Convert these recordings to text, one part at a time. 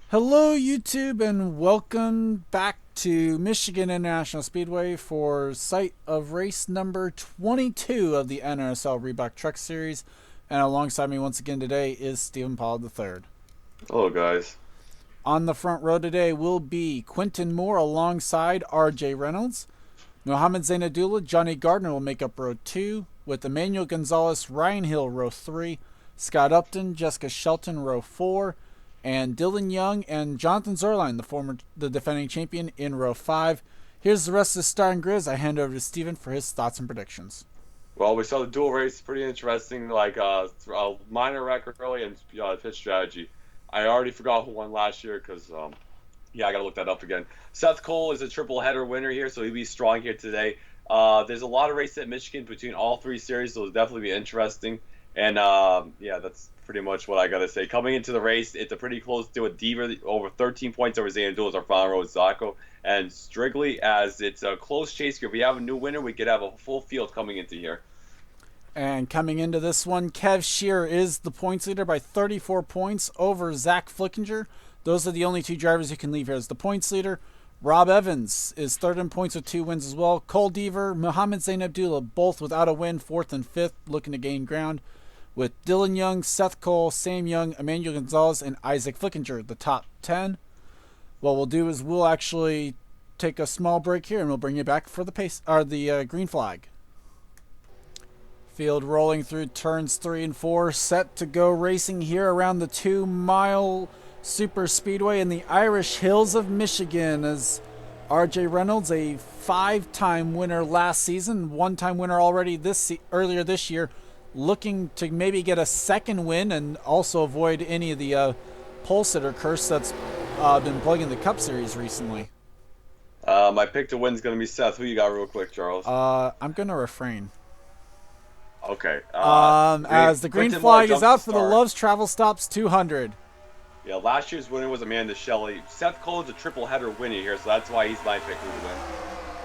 Hello, YouTube, and welcome back to Michigan International Speedway for sight of race number 22 of the NRSL Reebok Truck Series. And alongside me once again today is Stephen Paul III. Hello, guys. On the front row today will be Quentin Moore alongside RJ Reynolds. Mohamed Zainadullah, Johnny Gardner will make up row 2, with Emmanuel Gonzalez, Ryan Hill, row 3, Scott Upton, Jessica Shelton, row 4, and Dylan Young and Jonathan Zorline, the defending champion, in row 5. Here's the rest of the starting grid. I hand over to Steven for his thoughts and predictions. Well, we saw the dual race, pretty interesting. A minor wreck early and pitch strategy. I already forgot who won last year because, I got to look that up again. Seth Cole is a triple header winner here, so he'll be strong here today. There's a lot of races at Michigan between all three series, so it'll definitely be interesting. And that's pretty much what I got to say. Coming into the race, it's a pretty close deal with Deaver, over 13 points over Zainadullah, our final row with Zacco. And Strigley, as it's a close chase here. If we have a new winner, we could have a full field coming into here. And coming into this one, Kev Shearer is the points leader by 34 points over Zach Flickinger. Those are the only two drivers who can leave here as the points leader. Rob Evans is third in points with 2 wins as well. Cole Deaver, Mohamed Zainadullah, both without a win, fourth and fifth, looking to gain ground, with Dylan Young, Seth Cole, Sam Young, Emmanuel Gonzalez, and Isaac Flickinger, the top 10. What we'll do is we'll actually take a small break here, and we'll bring you back for the green flag. Field rolling through turns 3 and 4, set to go racing here around the 2-mile super speedway in the Irish Hills of Michigan, as RJ Reynolds, a 5-time winner last season, 1-time winner already earlier this year, looking to maybe get a second win and also avoid any of the pole sitter curse that's been plaguing the Cup Series recently. My pick to win is going to be Seth. Who you got real quick, Charles? I'm going to refrain. Okay. As the green flag is out for the Love's Travel Stops 200. Yeah, last year's winner was Amanda Shelley. Seth Cole is a triple header winner here, so that's why he's my pick to win.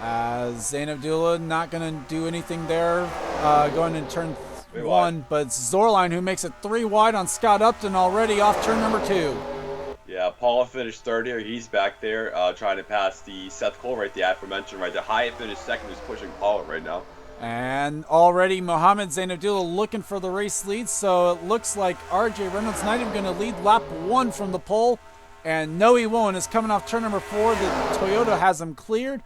As Zainadullah not going to do anything there, going in turn 1, but it's Zorline who makes it 3 wide on Scott Upton already off turn number 2. Yeah, Paula finished third here. He's back there trying to pass the Seth Cole right, the aforementioned right there. Hyatt finished second, who's pushing Paula right now. And already Mohamed Zainadullah looking for the race lead, so it looks like RJ Reynolds not even going to lead lap 1 from the pole. And no, he won't. It's coming off turn number 4. The Toyota has him cleared.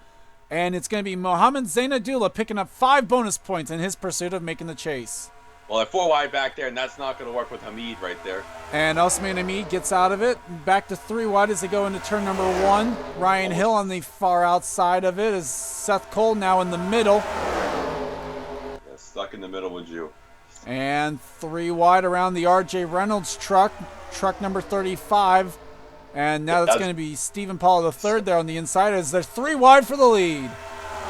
And it's going to be Mohamed Zainadullah picking up 5 bonus points in his pursuit of making the chase. Well, they're 4 wide back there, and that's not going to work with Hamid right there. And Osman Hamid gets out of it. Back to 3 wide as they go into turn number 1. Ryan Hill on the far outside of it, as Seth Cole now in the middle. Stuck in the middle with you. And 3 wide around the RJ Reynolds truck number 35. And now that's going to be Stephen Paul III there on the inside, as they're 3 wide for the lead.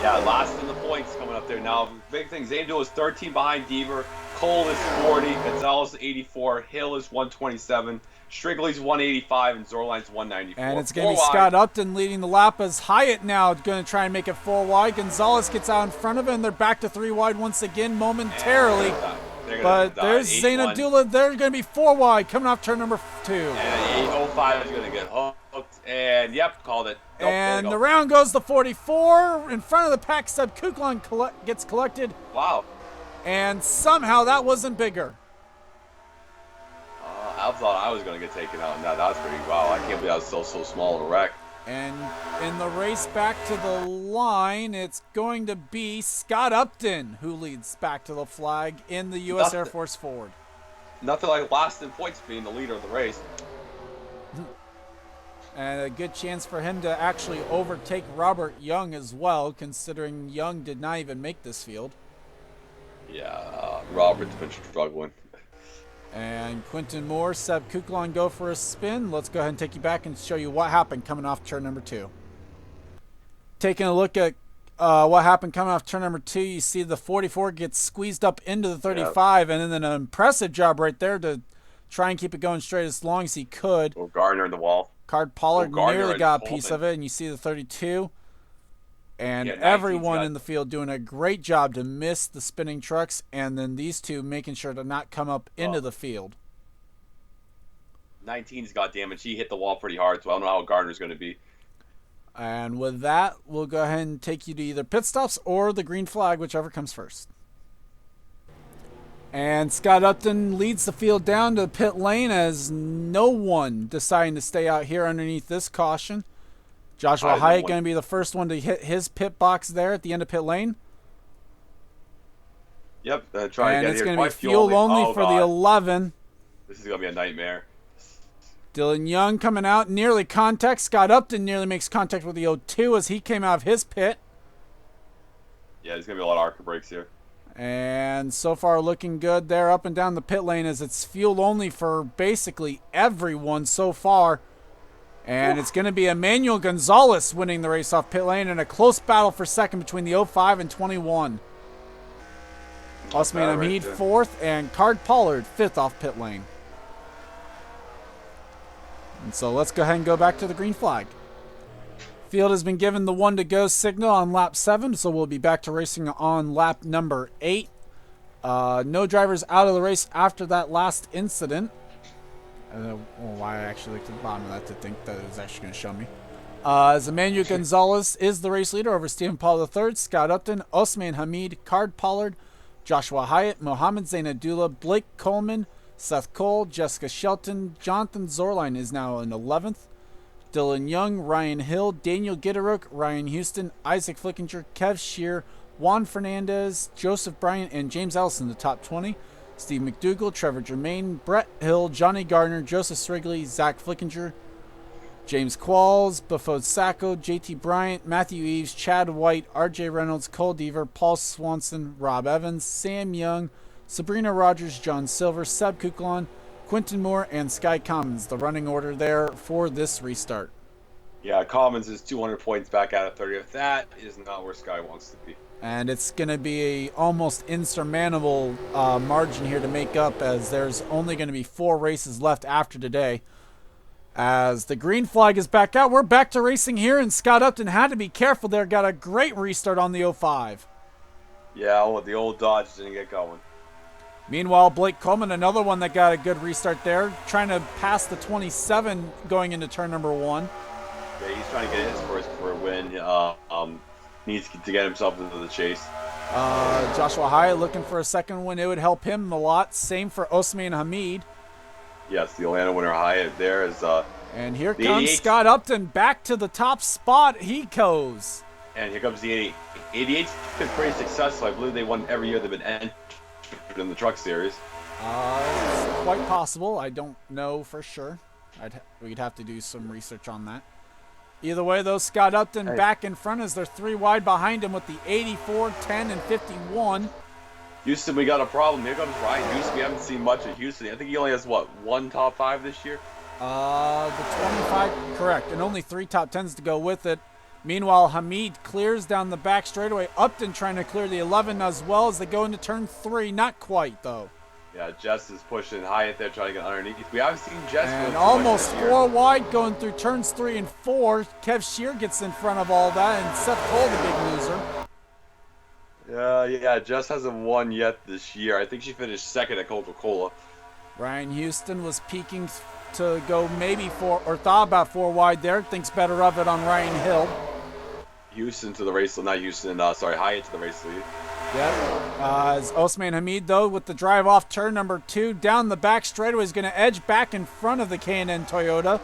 Yeah, last in the points coming up there. Now, big thing, Zainadullah is 13 behind Deaver. Cole is 40. Gonzalez is 84. Hill is 127. Strigley's 185. And Zorline's 194. And it's going to be Scott Upton leading the lap, as Hyatt now going to try and make it 4 wide. Gonzalez gets out in front of it, and they're back to 3 wide once again momentarily. But there's Zainadullah. They're going to be 4 wide coming off turn number 2. And 805 is going to get hooked. And, yep, called it. Nope, and around goes the 44. In front of the pack, Seb Kuklan gets collected. Wow. And somehow that wasn't bigger. I thought I was going to get taken out. That was pretty wow. I can't believe I was so small of a wreck. And in the race back to the line, it's going to be Scott Upton who leads back to the flag in the U.S. Air Force Ford. Nothing like last in points being the leader of the race. And a good chance for him to actually overtake Robert Young as well, considering Young did not even make this field. Yeah, Robert's been struggling. And Quentin Moore, Seb Kuklan go for a spin. Let's go ahead and take you back and show you what happened coming off turn number 2. Taking a look at what happened coming off turn number 2, you see the 44 gets squeezed up into the 35, and then an impressive job right there to try and keep it going straight as long as he could. Oh, Gardner in the wall. Card Pollard nearly got a piece of it, and you see the 32. And everyone in the field doing a great job to miss the spinning trucks, and then these two making sure to not come up into the field. 19's got damage. He hit the wall pretty hard, so I don't know how Gardner's going to be. And with that, we'll go ahead and take you to either pit stops or the green flag, whichever comes first. And Scott Upton leads the field down to the pit lane as no one deciding to stay out here underneath this caution. Joshua Hyatt going to be the first one to hit his pit box there at the end of pit lane. Yep, trying and to get it's here. going to be fuel only for the 11. This is going to be a nightmare. Dylan Young coming out, nearly contact. Scott Upton nearly makes contact with the 02 as he came out of his pit. Yeah, there's going to be a lot of ARCA brakes here. And so far looking good there up and down the pit lane as it's fuel only for basically everyone so far. And it's going to be Emmanuel Gonzalez winning the race off pit lane in a close battle for second between the 05 and 21. Osman Hamid fourth and Card Pollard fifth off pit lane. And so let's go ahead and go back to the green flag. Field has been given the 1 to go signal on lap 7, so we'll be back to racing on lap number 8. No drivers out of the race after that last incident. I actually looked at the bottom of that to think that it was actually going to show me. As Emmanuel Gonzalez is the race leader over Stephen Paul III, Scott Upton, Osman Hamid, Card Pollard, Joshua Hyatt, Mohammed Zainadullah, Blake Coleman, Seth Cole, Jessica Shelton, Jonathan Zorline is now in 11th. Dylan Young, Ryan Hill, Daniel Gitterook, Ryan Houston, Isaac Flickinger, Kev Shear, Juan Fernandez, Joseph Bryant, and James Ellison, the top 20. Steve McDougall, Trevor Germain, Brett Hill, Johnny Gardner, Joseph Strigley, Zach Flickinger, James Qualls, Buford Sacco, JT Bryant, Matthew Eves, Chad White, RJ Reynolds, Cole Deaver, Paul Swanson, Rob Evans, Sam Young, Sabrina Rogers, John Silver, Seb Kuklon, Quinton Moore, and Sky Commons. The running order there for this restart. Yeah, Commons is 200 points back out of 30th. That is not where Sky wants to be. And it's going to be a almost insurmountable margin here to make up, as there's only going to be 4 races left after today. As the green flag is back out, we're back to racing here, and Scott Upton had to be careful there. Got a great restart on the 05. Yeah, the old Dodge didn't get going. Meanwhile, Blake Coleman, another one that got a good restart there, trying to pass the 27 going into turn number 1. Yeah, he's trying to get his first for a win. Needs to get himself into the chase. Joshua Hyatt looking for a second win. It would help him a lot. Same for Osman Hamid. Yes, the Atlanta winner Hyatt there is. And here comes Scott Upton back to the top spot. He goes. And here comes the 88. 88's been pretty successful. I believe they won every year they've been entered in the truck series. It's quite possible. I don't know for sure. We'd have to do some research on that. Either way, though, Scott Upton back in front as they're 3 wide behind him with the 84, 10, and 51. Houston, we got a problem. Here comes Ryan Houston. We haven't seen much of Houston. I think he only has, one top 5 this year? The 25, correct, and only 3 top 10s to go with it. Meanwhile, Hamid clears down the back straightaway. Upton trying to clear the 11 as well as they go into turn 3. Not quite, though. Yeah, Jess is pushing Hyatt there, trying to get underneath. We haven't seen Jess. And almost 4 wide going through turns 3 and 4. Kev Shear gets in front of all that, and Seth Cole, the big loser. Yeah, Jess hasn't won yet this year. I think she finished second at Coca-Cola. Ryan Houston was peaking to go maybe 4, or thought about 4 wide there. Thinks better of it on Ryan Hill. Houston to the race, not Houston, Hyatt to the race lead. Yep. As Osman Hamid, though, with the drive off turn number 2, down the back straightaway, is going to edge back in front of the K&N Toyota.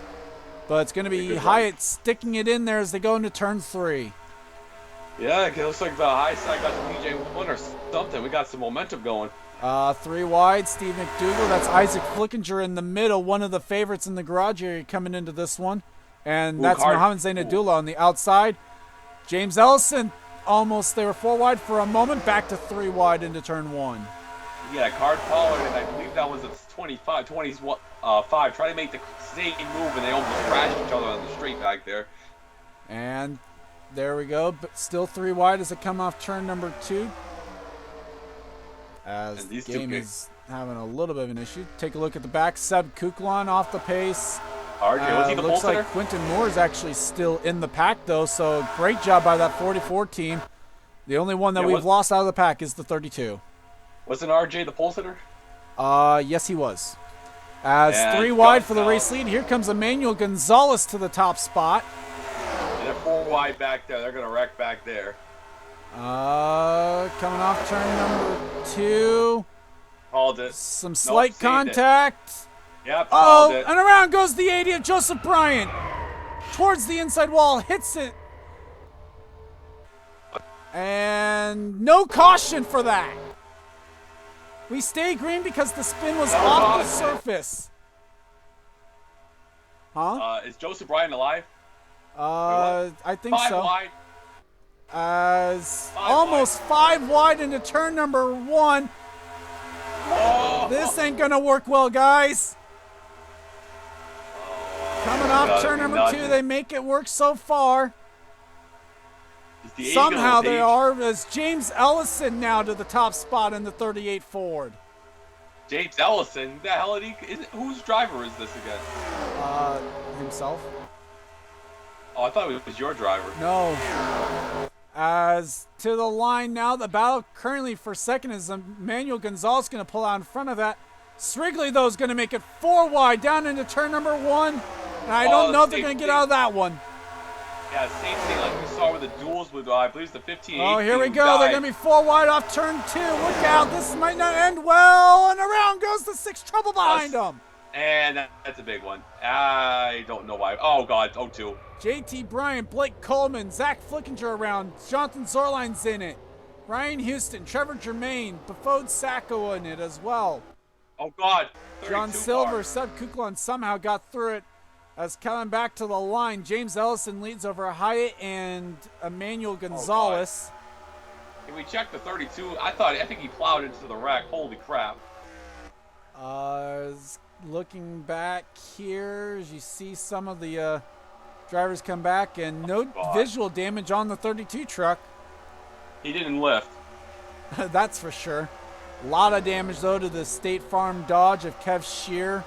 But it's going to be Hyatt sticking it in there as they go into turn 3. Yeah, it looks like the high side got some PJ1 or something. We got some momentum going. 3 wide, Steve McDougall. That's Isaac Flickinger in the middle, one of the favorites in the garage area coming into this one. And that's Mohammed Zainadullah on the outside. James Ellison, almost, they were 4 wide for a moment, back to 3 wide into turn 1. Yeah, Card Pollard, and I believe that was a 25, 5, trying to make the same move, and they almost crashed each other on the straight back there. And there we go, but still 3 wide as they come off turn number 2. As the game is having a little bit of an issue. Take a look at the back. Seb Kuklon off the pace. Was he the looks like Quinton Moore is actually still in the pack, though, so great job by that 44 team. The only one that we've lost out of the pack is the 32. Wasn't RJ the pole sitter? Yes, he was. As And 3 wide John for the race lead. Here comes Emmanuel Gonzalez to the top spot. And they're 4 wide back there. They're going to wreck back there. Coming off turn number 2. Called it. Some slight contact. Yep, called Oh, it. and around goes the 80 of Joseph Bryant. Towards the inside wall, hits it. And no caution for that. We stay green because the spin was off the surface. Huh? Is Joseph Bryant alive? I think 5 so. wide. As 5 almost wide. 5 wide into turn number 1. Oh. This ain't gonna work well, guys. Coming off turn number 2, they make it work so far. Somehow they are, as James Ellison now to the top spot in the 38 Ford. James Ellison? The hell whose driver is this again? Himself. Oh, I thought it was your driver. No. As to the line now, the battle currently for second is Emmanuel Gonzalez going to pull out in front of that. Strigley, though, is going to make it 4 wide down into turn number 1. And I don't know if they're going to get out of that one. Yeah, same thing like we saw with the duels with, I believe, the 15. Oh, here we go. They're going to be 4 wide off turn 2. Look out. This might not end well. And around goes the 6 trouble behind them. And that's a big one. I don't know why. Oh, God. 0-2. JT Bryant, Blake Coleman, Zach Flickinger around. Jonathan Zorline's in it. Ryan Houston, Trevor Germain, Befode Sacco in it as well. Oh, God. John Silver, Seb Kuklon somehow got through it. As coming back to the line, James Ellison leads over Hyatt and Emmanuel Gonzalez. Can we check the 32? I think he plowed into the wreck. Holy crap. Looking back here, as you see some of the drivers come back, and no visual damage on the 32 truck. He didn't lift. That's for sure. A lot of damage, though, to the State Farm Dodge of Kev Shear.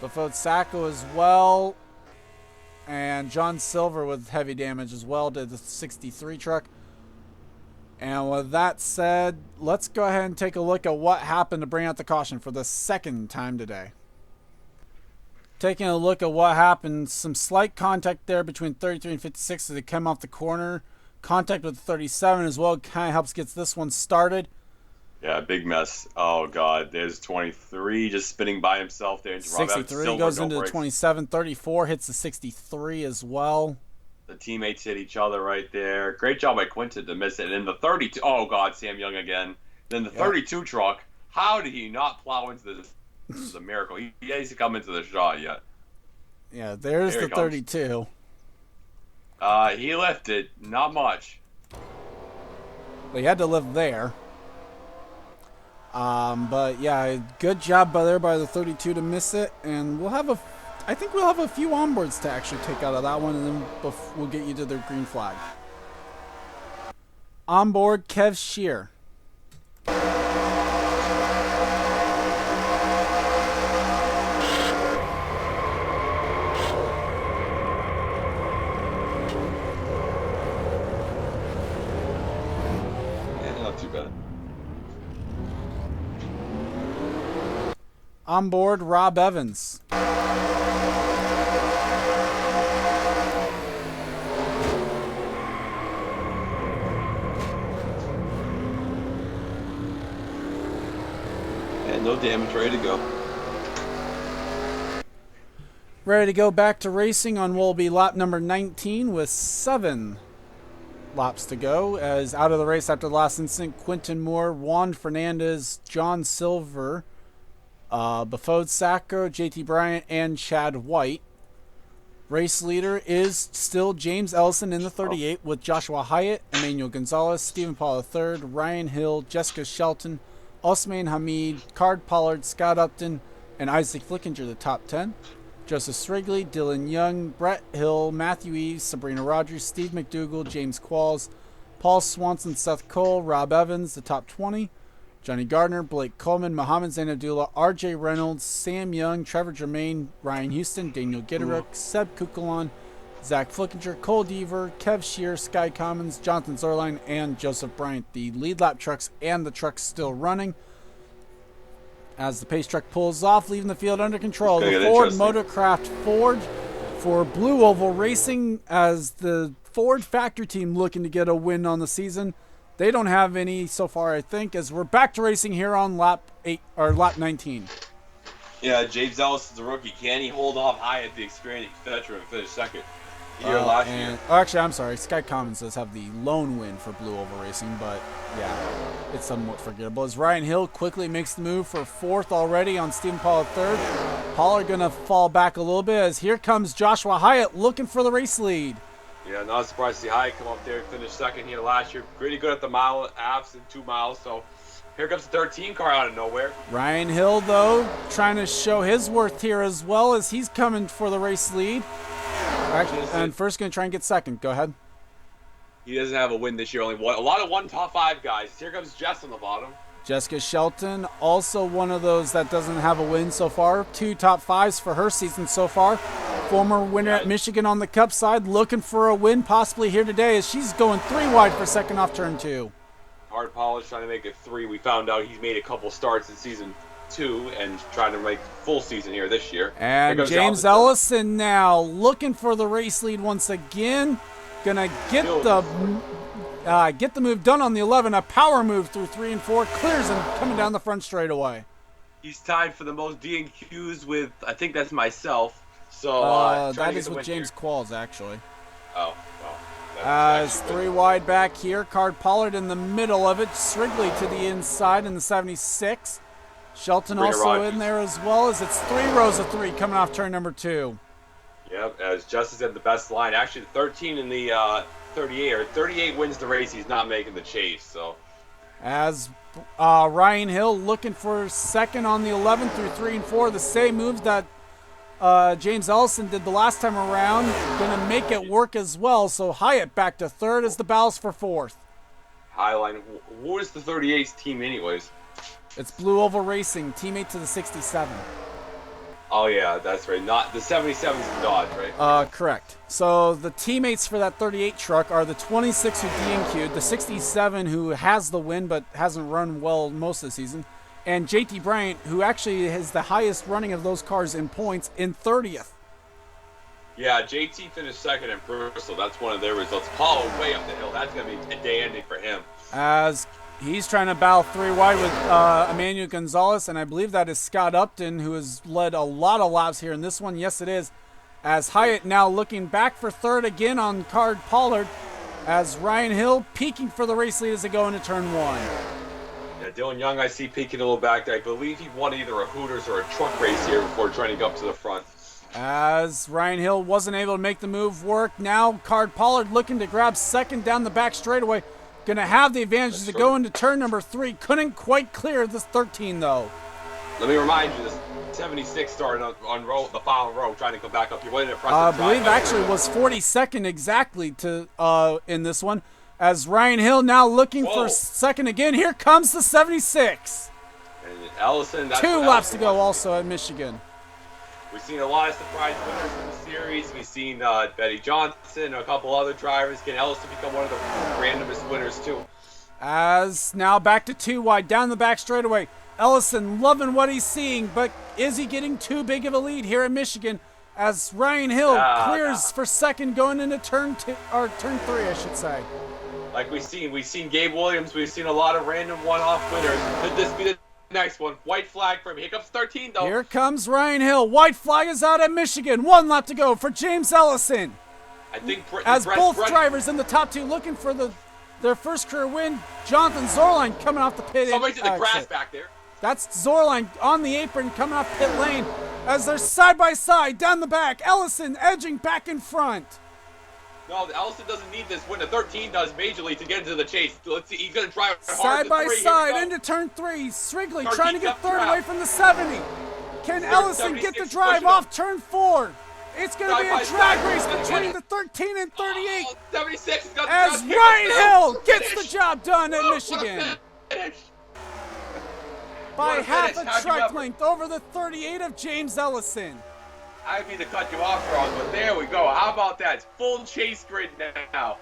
Befode Sacco as well. And John Silver with heavy damage as well to the 63 truck. And with that said, let's go ahead and take a look at what happened to bring out the caution for the second time today. Taking a look at what happened, some slight contact there between 33 and 56 as they come off the corner. Contact with 37 as well kind of helps get this one started. Yeah, big mess. Oh, God. There's 23 just spinning by himself there. 63 goes into the 27. 34 hits the 63 as well. The teammates hit each other right there. Great job by Quinton to miss it. And then the 32. Oh, God, Sam Young again. Then the 32 truck. How did he not plow into this? This is a miracle. He hasn't come into the shot yet. Yeah, there's the 32. He lifted. Not much. Well, he had to live there. But yeah, good job by the 32 to miss it, and I think we'll have a few onboards to actually take out of that one, and then we'll get you to the green flag. Onboard Kev Shear. Not too bad. On board, Rob Evans. And no damage, ready to go. Ready to go back to racing on will be lap number 19 with 7 laps to go. As out of the race after the last incident, Quinton Moore, Juan Fernandez, John Silver, Befode Sacco, JT Bryant, and Chad White. Race leader is still James Ellison in the 38 with Joshua Hyatt, Emmanuel Gonzalez, Stephen Paul III, Ryan Hill, Jessica Shelton, Osman Hamid, Card Pollard, Scott Upton, and Isaac Flickinger, the top 10. Joseph Strigley, Dylan Young, Brett Hill, Matthew Eves, Sabrina Rogers, Steve McDougall, James Qualls, Paul Swanson, Seth Cole, Rob Evans, the top 20. Johnny Gardner, Blake Coleman, Mohammed Zain Abdullah, RJ Reynolds, Sam Young, Trevor Germain, Ryan Houston, Daniel Gitterick, Seb Kukulon, Zach Flickinger, Cole Deaver, Kev Shear, Sky Commons, Jonathan Zorline, and Joseph Bryant. The lead lap trucks and the trucks still running. As the pace truck pulls off, leaving the field under control. It's The gonna get Ford interesting. Motorcraft Ford for Blue Oval Racing as the Ford factory team looking to get a win on the season. They don't have any so far, I think, as we're back to racing here on lap 19. Yeah, James Ellis is a rookie. Can he hold off high at the experienced veteran and finish second? Here last year. Oh, actually, I'm sorry. Sky Commons does have the lone win for Blue Oval Racing, but yeah, it's somewhat forgettable. As Ryan Hill quickly makes the move for fourth already on Stephen Pollard third. Pollard going to fall back a little bit as here comes Joshua Hyatt looking for the race lead. Yeah, not surprised to see Hyatt come up there and finish second here last year. Pretty good at the mile apps in 2 miles, so here comes the 13 car out of nowhere. Ryan Hill, though, trying to show his worth here as well as he's coming for the race lead. Actually, and first going to try and get second. Go ahead. He doesn't have a win this year. Only one. A lot of 1 top 5 guys. Here comes Jess on the bottom. Jessica Shelton, also one of those that doesn't have a win so far. 2 top 5s for her season so far. Former winner at Michigan on the Cup side, looking for a win possibly here today as she's going 3 wide for second off turn 2. Hard Polish trying to make it 3. We found out he's made a couple starts in season 2 and trying to make full season here this year. And James Ellison now looking for the race lead once again. Gonna get the move done on the 11. A power move through 3 and 4. Clears him coming down the front straightaway. He's tied for the most DNQs with, I think that's myself. So that is with James Qualls, actually. Oh, well. As 3 wide back here. Card Pollard in the middle of it. Strigley to the inside in the 76. Shelton also in there as well as it's 3 rows of 3 coming off turn number 2. Yep, as Justice had the best line. Actually, the 13 in the 38, or 38 wins the race. He's not making the chase, so. As Ryan Hill looking for second on the 11 through 3 and 4. The same moves that James Ellison did the last time around. Going to make it work as well. So Hyatt back to third as the battles for fourth. Highline. What is the 38's team anyways? It's Blue Oval Racing, teammate to the 67. Oh, yeah, that's right. Not the 77's Dodge, right? Correct. So the teammates for that 38 truck are the 26 who DNQ'd, the 67 who has the win but hasn't run well most of the season, and JT Bryant, who actually has the highest running of those cars in points, in 30th. Yeah, JT finished second in Bristol. That's one of their results. Paul way up the hill. That's going to be a day ending for him. As he's trying to battle 3 wide with Emmanuel Gonzalez, and I believe that is Scott Upton, who has led a lot of laps here in this one. Yes, it is. As Hyatt now looking back for third again on Card Pollard, as Ryan Hill peaking for the race lead as they go into turn 1. Yeah, Dylan Young, I see peeking a little back there. I believe he won either a Hooters or a truck race here before trying to go up to the front. As Ryan Hill wasn't able to make the move work, now Card Pollard looking to grab second down the back straightaway. Going to have the advantage as they go into turn number 3. Couldn't quite clear this 13, though. Let me remind you, this 76 started on row, the final row, trying to come back up. He went in impressive. I believe actually was 42nd exactly to in this one. As Ryan Hill now looking for second again. Here comes the 76. And Ellison. 2 laps to go also at Michigan. We've seen a lot of surprise winners in the series. We've seen Betty Johnson, a couple other drivers. Can Ellison become one of the randomest winners too? As now back to 2 wide down the back straightaway. Ellison loving what he's seeing, but is he getting too big of a lead here in Michigan? As Ryan Hill clears for second going into turn 3, I should say. Like we've seen Gabe Williams. We've seen a lot of random one-off winners. Could this be the next one? White flag for him. Here comes 13 though. Here comes Ryan Hill. White flag is out at Michigan. 1 lap to go for James Ellison. I think both drivers in the top 2 looking for their first career win. Jonathan Zorline coming off the pit. Somebody's in the grass back there. That's Zorline on the apron coming off pit lane as they're side by side down the back. Ellison edging back in front. No, Ellison doesn't need this win. The 13 does majorly to get into the chase. Let's see. He's going to drive hard. Side by side into turn 3. Strigley trying to get third away from the 70. Can Ellison get the drive off turn 4? It's going to be a drag race between the 13 and 38. 76 as Ryan Hill gets the job done at Michigan. By half a truck length over the 38 of James Ellison. I didn't mean to cut you off, Charles, but there we go. How about that? It's full chase grid now.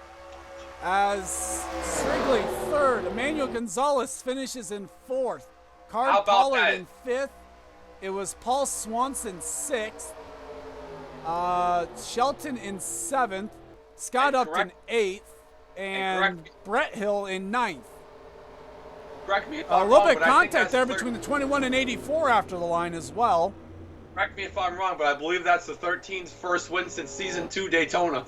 As Strigley third, Emmanuel Gonzalez finishes in 4th. Card How about Pollard that? in 5th. It was Paul Swanson 6th. Shelton in 7th. Scott Upton 8th. And Brett Hill in 9th. Correct me if A I'm little wrong, bit of but I think contact that's there between the 21 and 84 after the line as well. Correct me if I'm wrong, but I believe that's the 13's first win since Season 2 Daytona.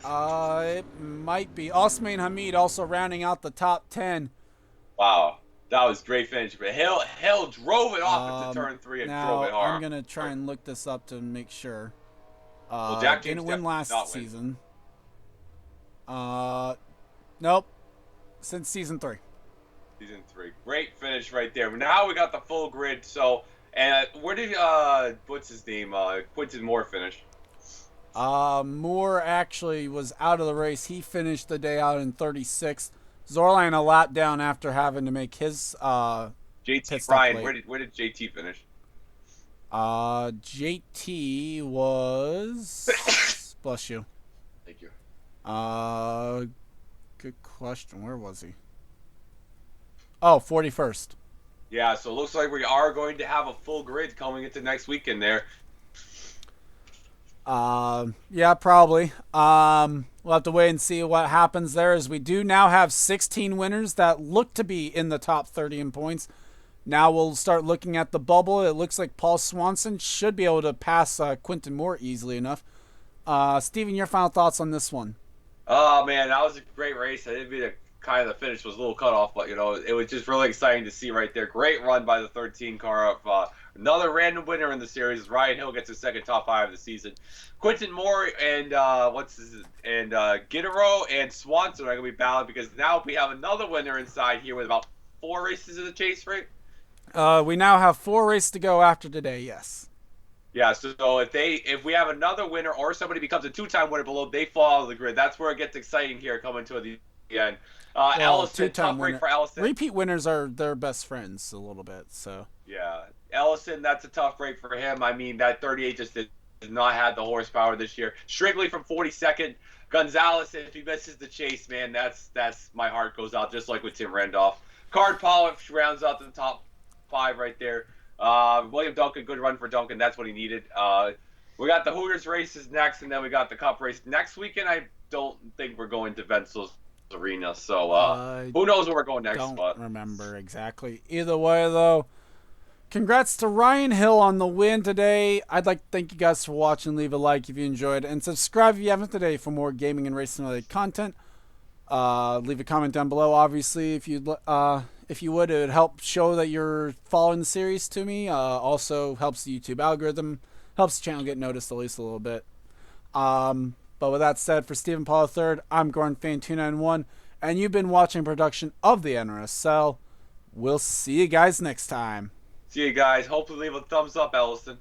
It might be. Osman Hamid also rounding out the top 10. Wow. That was great finish. But Hill drove it off into turn 3 and drove it hard. I'm going to try and look this up to make sure. Well, Jack James didn't win last season. Nope. Since Season 3. Season 3. Great finish right there. Now we got the full grid. So, and where did, what's his name? Quinton Moore finish? Moore actually was out of the race. He finished the day out in 36th. Zorline a lap down after having to make his JT Bryan. Where did JT finish? JT was bless you. Thank you. Good question. Where was he? Oh, 41st. Yeah, so it looks like we are going to have a full grid coming into next weekend there. Yeah, probably. We'll have to wait and see what happens there, as we do now have 16 winners that look to be in the top 30 in points. Now we'll start looking at the bubble. It looks like Paul Swanson should be able to pass Quinton Moore easily enough. Steven, your final thoughts on this one? Oh, man, that was a great race. I didn't mean to kind of the finish was a little cut off, but, it was just really exciting to see right there. Great run by the 13 car of another random winner in the series. Ryan Hill gets his second top 5 of the season. Quinton Moore and Gittero and Swanson are going to be battling, because now we have another winner inside here with about 4 races in the chase, right? We now have 4 races to go after today, yes. Yeah, so if we have another winner or somebody becomes a 2-time winner below, they fall out of the grid. That's where it gets exciting here coming to the end. Ellison, tough break for Ellison. Repeat winners are their best friends a little bit, so. Yeah, Ellison, that's a tough break for him. I mean, that 38 just did not have the horsepower this year. Strictly from 42nd. Gonzalez, if he misses the chase, man, that's my heart goes out, just like with Tim Randolph. Card Pollard rounds out the top 5 right there. William Duncan, good run for Duncan. That's what he needed. We got the Hooters races next, and then we got the Cup race next weekend. I don't think we're going to Wenzel's Arena, so who knows where we're going next. Don't remember exactly. Either way, though, congrats to Ryan Hill on the win today. I'd like to thank you guys for watching. Leave a like if you enjoyed, and subscribe if you haven't today for more gaming and racing related content. Leave a comment down below, obviously, if you would. It would help show that you're following the series to me. Also helps the YouTube algorithm, helps the channel get noticed at least a little bit. But with that said, for Stephen Paul III, I'm Gordon Fan 291, and you've been watching a production of the NRSL. We'll see you guys next time. See you guys. Hopefully leave a thumbs up, Ellison.